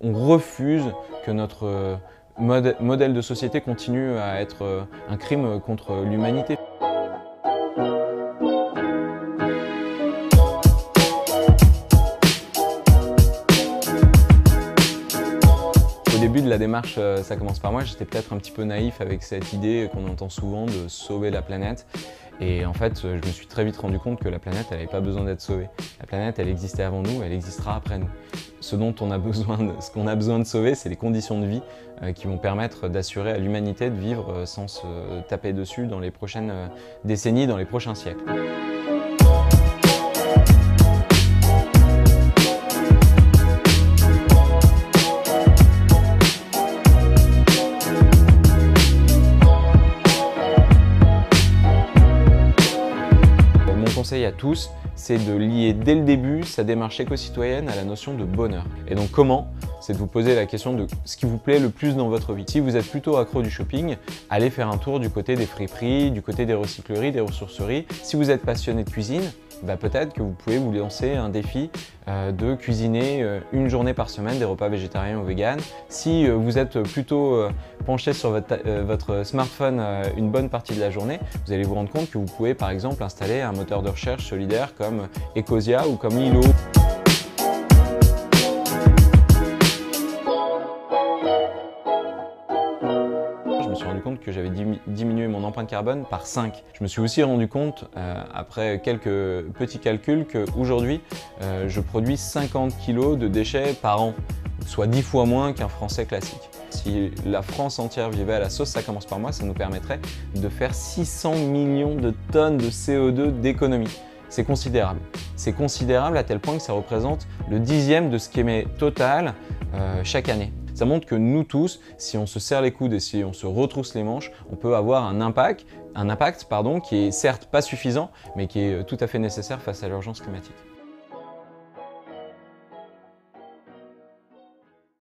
On refuse que notre modèle de société continue à être un crime contre l'humanité. Au début de la démarche Ça commence par moi, j'étais peut-être un petit peu naïf avec cette idée qu'on entend souvent de sauver la planète. Et en fait, je me suis très vite rendu compte que la planète, elle n'avait pas besoin d'être sauvée. La planète, elle existait avant nous, elle existera après nous. Ce qu'on a besoin de sauver, c'est les conditions de vie qui vont permettre d'assurer à l'humanité de vivre sans se taper dessus dans les prochaines décennies, dans les prochains siècles. Mon conseil à tous, c'est de lier dès le début sa démarche éco-citoyenne à la notion de bonheur. Et donc comment? C'est de vous poser la question de ce qui vous plaît le plus dans votre vie. Si vous êtes plutôt accro du shopping, allez faire un tour du côté des friperies, du côté des recycleries, des ressourceries. Si vous êtes passionné de cuisine, peut-être que vous pouvez vous lancer un défi de cuisiner une journée par semaine des repas végétariens ou véganes. Si vous êtes plutôt penché sur votre smartphone une bonne partie de la journée, vous allez vous rendre compte que vous pouvez par exemple installer un moteur de recherche solidaire comme Ecosia ou comme Lilo. Je me suis rendu compte que j'avais diminué mon empreinte carbone par 5. Je me suis aussi rendu compte, après quelques petits calculs, qu'aujourd'hui, je produis 50 kg de déchets par an, soit 10 fois moins qu'un Français classique. Si la France entière vivait à la sauce Ça commence par moi, ça nous permettrait de faire 600 millions de tonnes de CO2 d'économie. C'est considérable. C'est considérable à tel point que ça représente le 10e de ce qu'émet Total chaque année. Ça montre que nous tous, si on se serre les coudes et si on se retrousse les manches, on peut avoir un impact qui est certes pas suffisant, mais qui est tout à fait nécessaire face à l'urgence climatique.